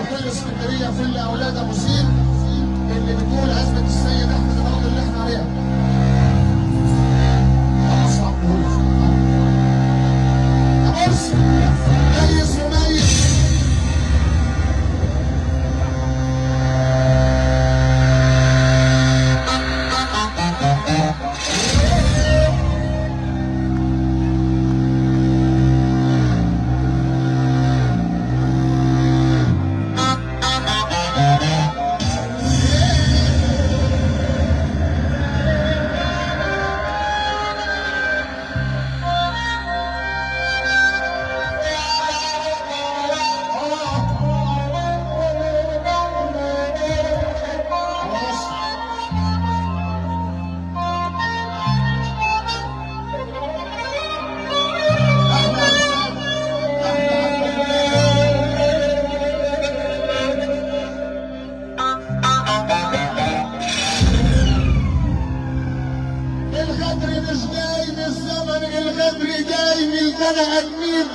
كل اسكندريه كل اولاد ابو سين اللي بتقول عزبه السيد احمد الارض اللي احنا عليها. اصعب هو مرسي ميز وميز. الغدر مش جاي من الزمن، الغدر جاي من البني ادمين.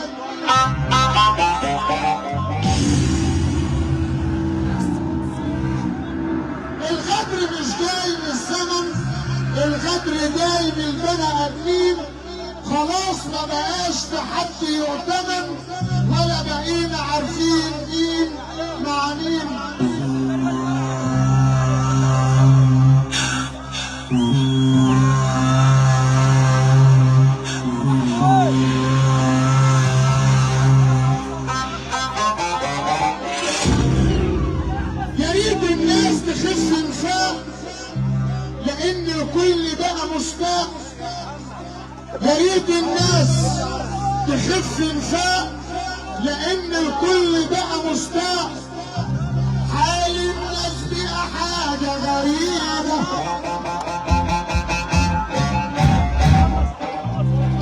الغدر مش جاي من الزمن، الغدر جاي من البني ادمين. خلاص ما بقاش في حد يؤتمن، ولا بقينا عارفين مين مع مين. تخف انفاق لان الكل بقى مشتاق. يا ريت الناس تخف انفاق لان الكل بقى مشتاق. حال الناس بقى حاجه غريبه،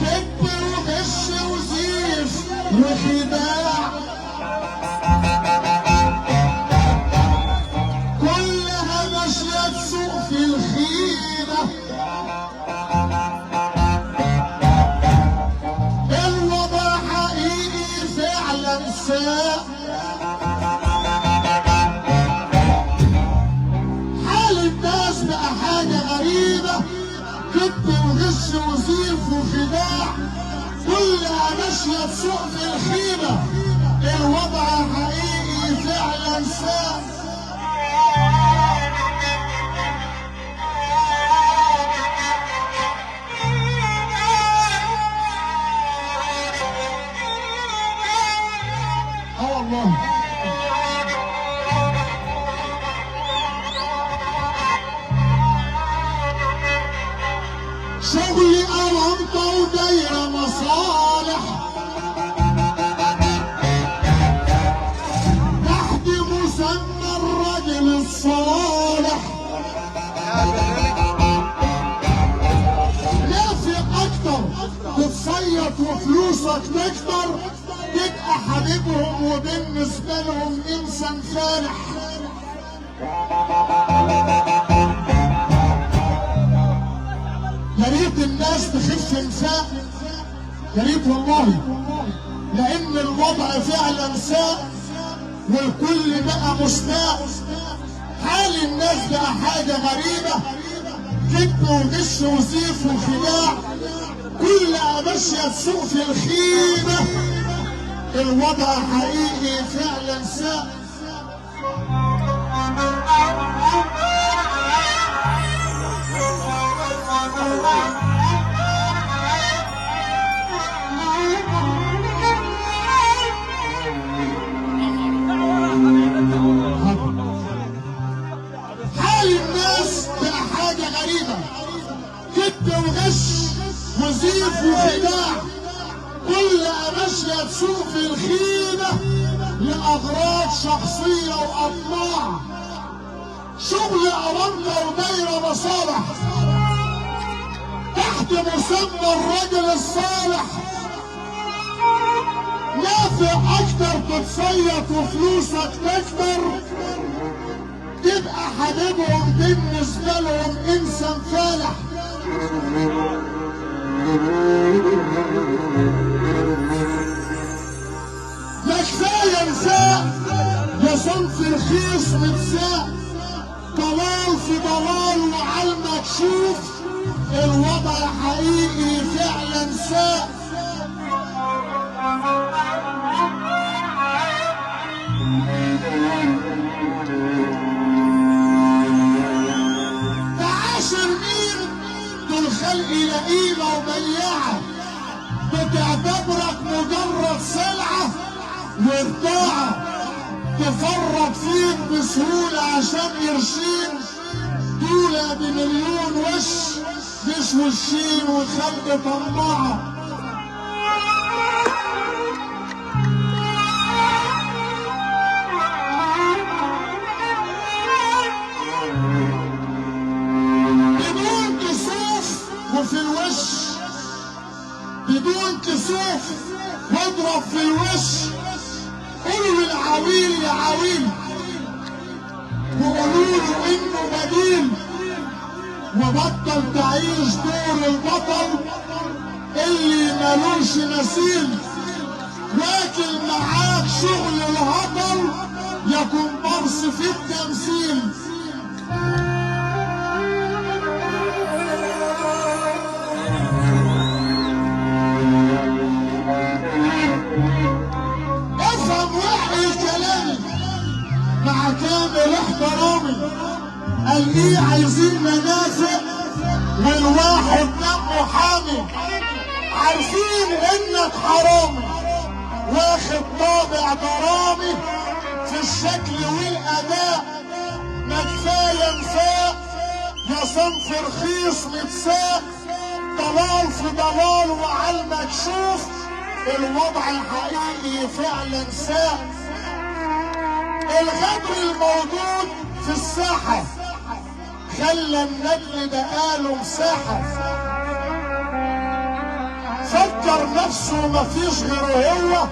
كذب وغش وزيف وخداع. في الخيمة الوضع حقيقي فعلا ساء. حال الناس بقى حاجة غريبة، كذب وغش وزيف وخداع. كلها ماشية تسوق في الخيمة، الوضع حقيقي فعلا ساء. والله شغلي أرامطة ودايرة مصالح، تحت مسمى الرجل الصالح. نافق أكتر تتصيط وفلوسك تكتر، تبقى حبيبهم وبالنسبة لهم إنسان فالح. يا ريت الناس تخف انفاق، يا ريت والله، لأن الوضع فعلا ساء والكل بقى مشتاق. حال الناس بقى حاجة غريبة، كذب وغش وزيف وخداع. كلها ماشية تسوق في الخيمة، الوضع حقيقي فعلا ساء. حال الناس بقى حاجة غريبة، كذب وغش وزيف وخداع. كلها ماشية تسوق في الخيمة لأغراض شخصية وأطماع. شغل أرامطة ودايرة مصالح، تحت مسمى الرجل الصالح نافع اكتر، تتصيط وفلوسك تكتر، تبقى حبيبهم بالنسبة لهم انسان فالح. لا كفاية نساء يا صنف رخيص متساق، ضلال في ضلال وعلمك شوف الوضع حقيقي فعلا ساء. تعاشر مين دول خلق لئيمة وبياعة، بتعتبرك مجرد سلعة وبضاعة، تفرط فيك بسهولة عشان قرشين، دولة بمليون وش مش وشين وخلق طماعة. بدون كسوف وفي الوش، بدون كسوف واضرب في الوش، قولوا للعويل يا عويل وقولوا له انه بديل، وبطل تعيش دور البطل اللي ملوش مثيل، واكل معاك شغل الهطل يكون برص في التمثيل. افهم وحي كلامي مع كامل احترامي، قال ايه عايزين منافع والواحد دمه حامي، عارفين انك حرامي واخد طابع ضرامي في الشكل والاداء، ما كفايه نفاق يا صنف رخيص متساق، ضلال في ضلال وعلمك شوف الوضع الحقيقي فعلا ساء. الغدر الموجود في الساحة خلى النجم بقاله مساحة، فكر نفسه مفيش غيره هو،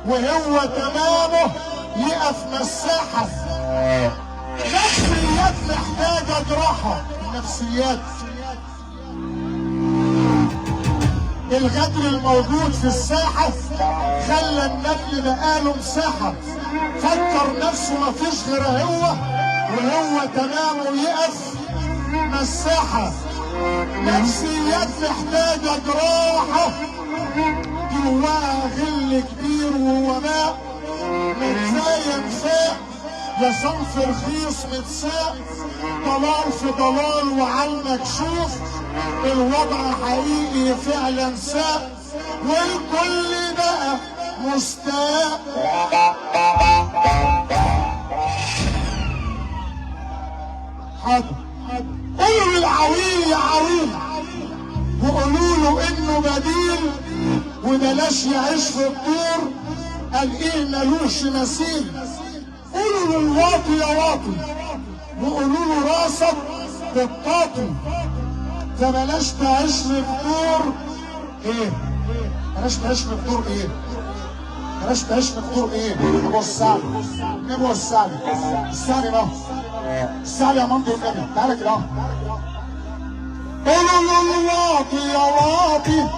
وهو تمامه يقف مساحة. نفسيات محتاجة جراحة، النفسيات. الغدر الموجود في الساحة خلى النجم بقاله مساحة، فكر نفسه مفيش غير هو، وهو تمامه يقف مساحة. نفسيات محتاجة جراحة، جواها غل كبير ووباء، متزايا نفاق يا صنف رخيص متساق، ضلال في ضلال وعلمك شوف الوضع حقيقي فعلا ساء، والكل بقى مستاء. حاضر قولوا للعويل يا عويل وقولوا له انه بديل، وبلاش يعيش في الدور قال ايه ملوش مثيل. قولوا للواطي يا واطي وقولوا له راسك بالطاطي، فبلاش تعيش في الدور ايه، بلاش تعيش في الدور ايه، بلاش تعيش في الدور ايه. ابو السعد ابو السعد السعد ده السعد يا مامتي والنبي تعالى كده. قولوا للواطي يا واطي،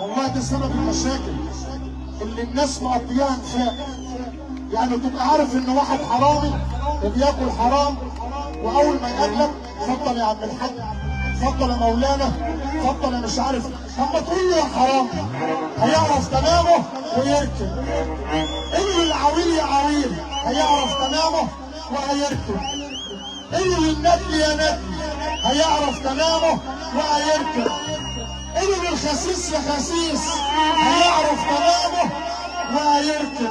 والله ده سبب المشاكل اللي الناس مقضياها نفاق. يعني تبقى عارف ان واحد حرامي وبياكل حرام، واول ما يقابلك اتفضل يا عم الحاج، اتفضل يا مولانا، اتفضل يا مش عارف، اما تقول له يا حرام هيعرف تمامه ويركب. قولوا للعويل يا عويل هيعرف تمامه وهيركب. قولوا للنبي يا نبي هيعرف تمامه وهيركب. قولوا للخسيس يا خسيس هيعرف تمامه وهيركب.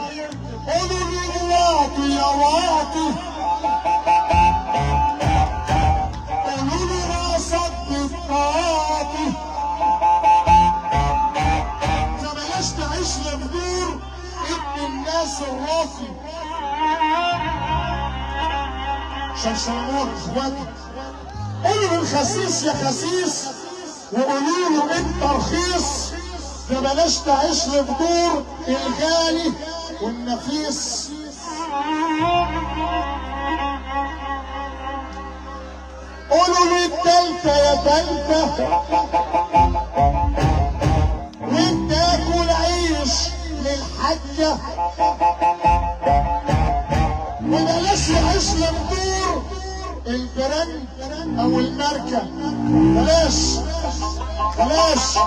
قولوا للواطي يا واطي، قولوا له راسك بالطاطي، فبلاش تعيش لبدور ابن الناس الراقي. شمشمور اخواتي قولوا للخسيس يا خسيس، وقولوا له انت رخيص، ده بلاش تعيش للدور الغالي والنفيس. قولوا لي التالتة يا تالتة، وانت اكل عيش للحجة، وبلاش يعيش للدور البرن او الماركة. بلاش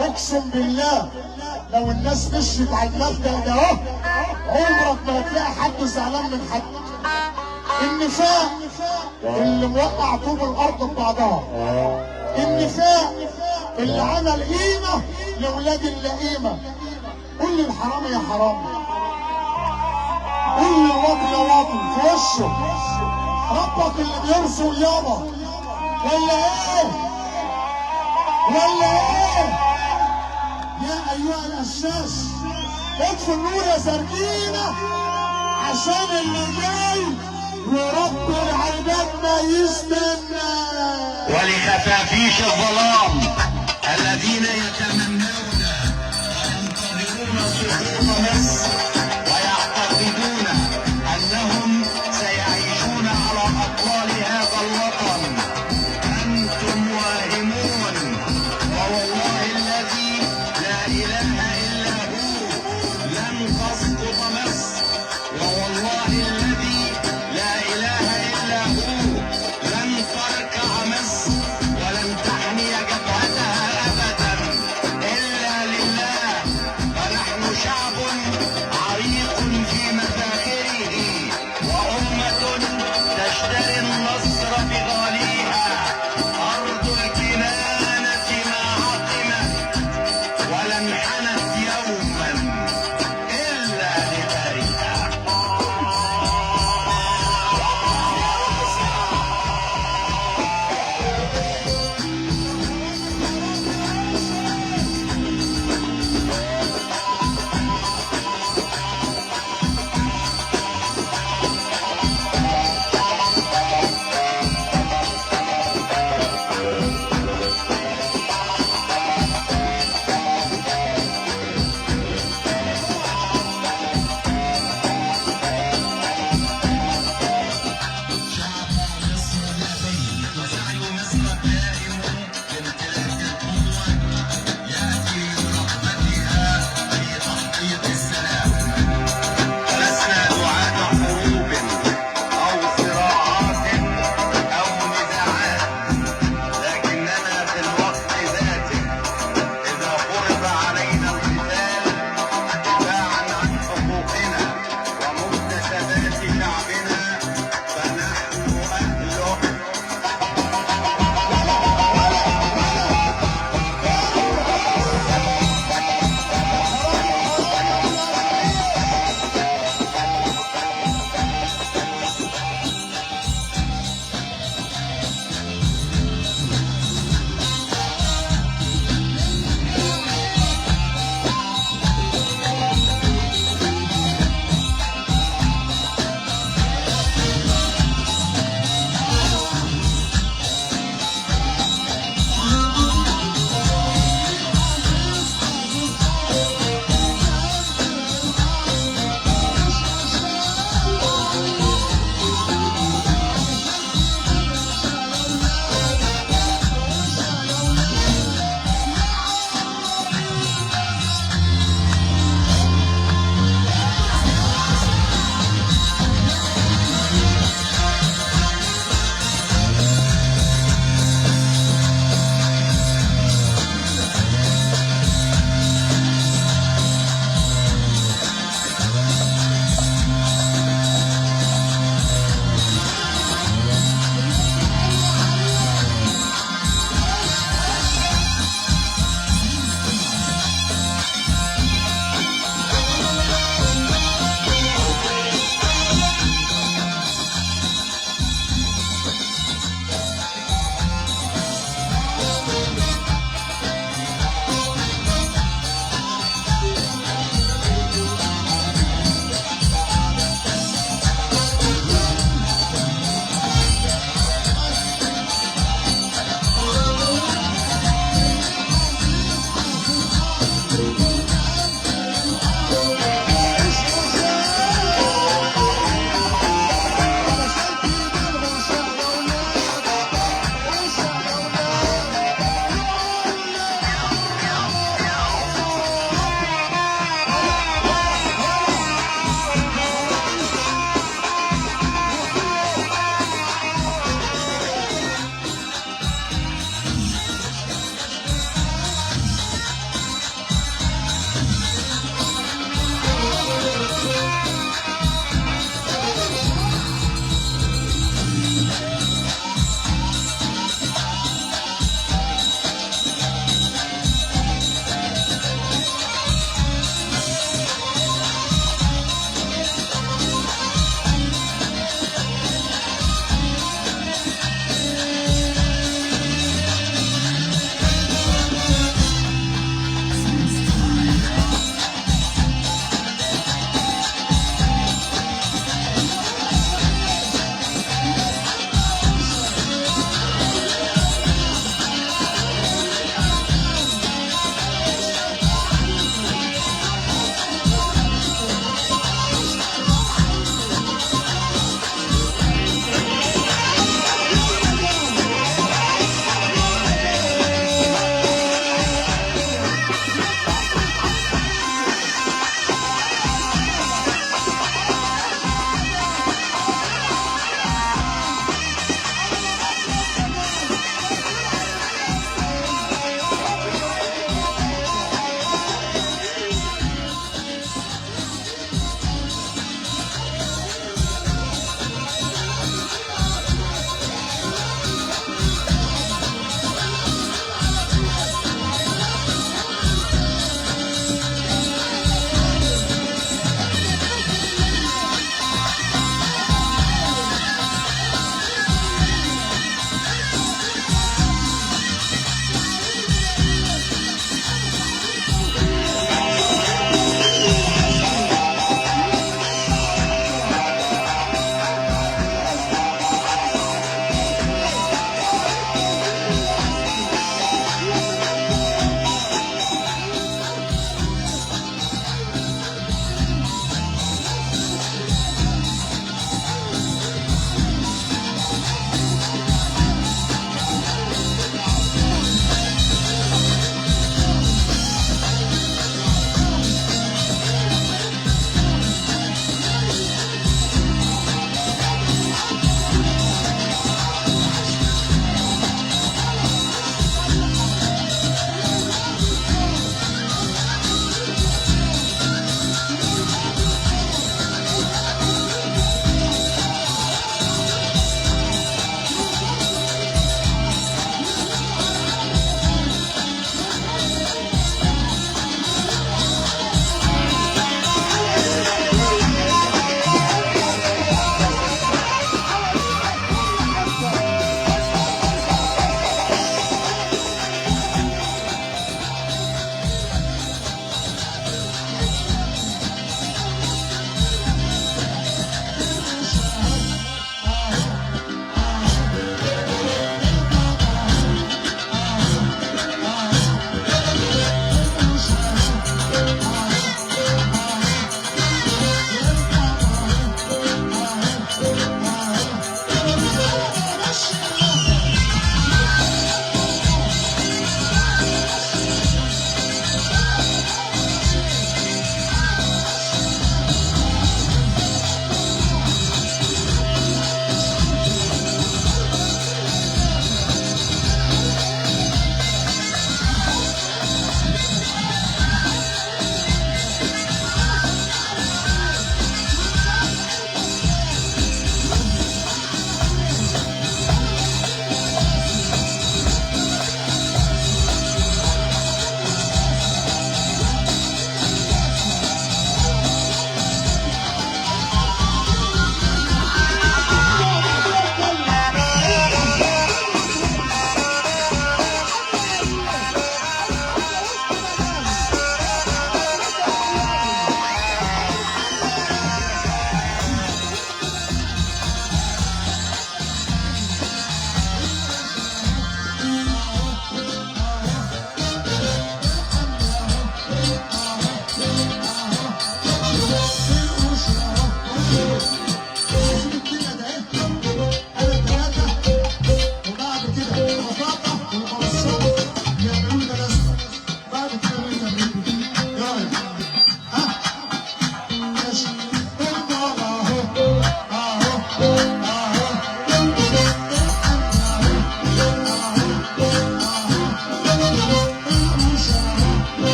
اقسم بالله لو الناس مشيت على المبدأ ده اهو عمرك ما هتلاقي حد زعلان من حد. النفاق اللي موقع طوب الارض ببعضها، النفاق اللي عمل قيمة لولاد اللئيمة. قول الحرام يا حرام، قول الواطي يا واطي في وشه، ربك اللي بيرزق يابا ولا ايه؟ يا ايها القشاش اطفوا النور يا سردينة عشان اللي جاي ورب العباد ما يستنى. ولخفافيش الظلام الذين يتمنون وينتظرون سقوط مصر ويعتقدون انهم سيعيشون على اطلال هذا الوطن، انتم واهمون. ووالله الذي لا اله الا هو لن تسقط مصر، ووالله الذي لا اله الا هو لن تركع مصر ولن تحمي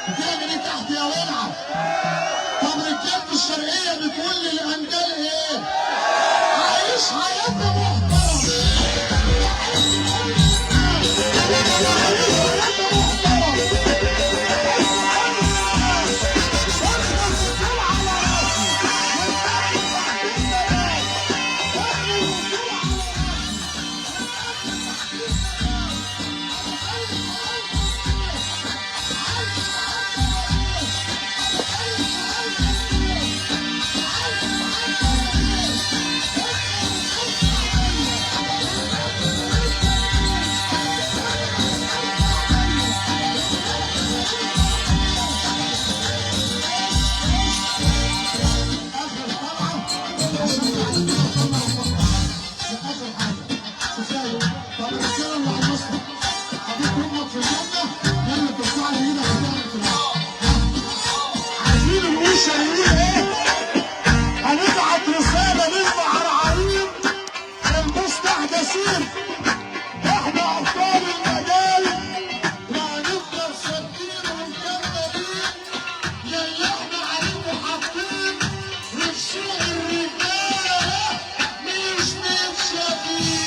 بتعمل ايه تحت يا ولعه؟ طب رجاله الشرقيه بتقول للانجال ايه؟ عايش حياتنا محترم. هنبعت رسالة للمعرعرين المستحدثين، احنا ابطال المجال وهنفضل ثابتين ومكملين للي احنا عليه حاطين، وفي سوق الرجالة مش متشافين.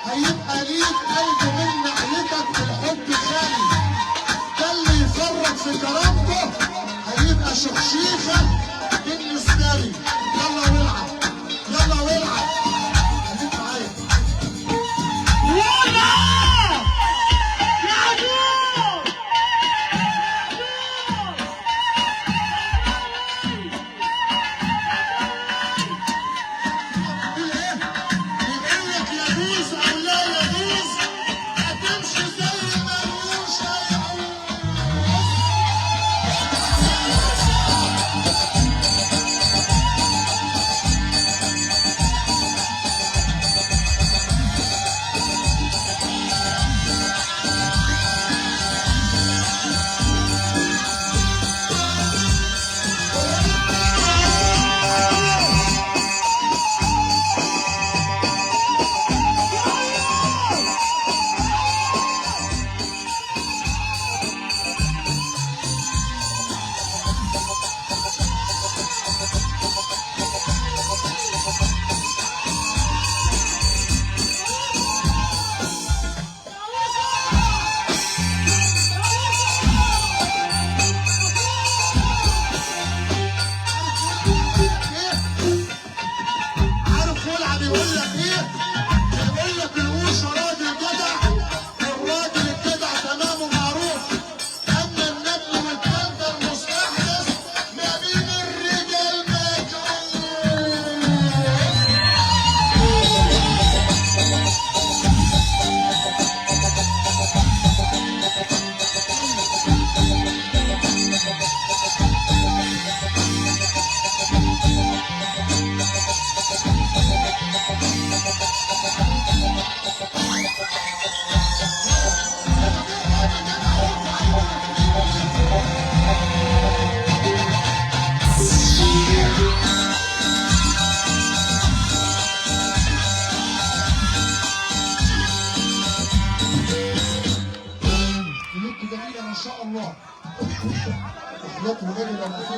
هيبقى ليك قلب من ناحيتك في الحب خالي، ده اللي يفرط في كرامته هيبقى شخشيخه بالنسبه لي. يلا والعب، يلا والعب، خليك معايا. تحيات ونبي لما فيه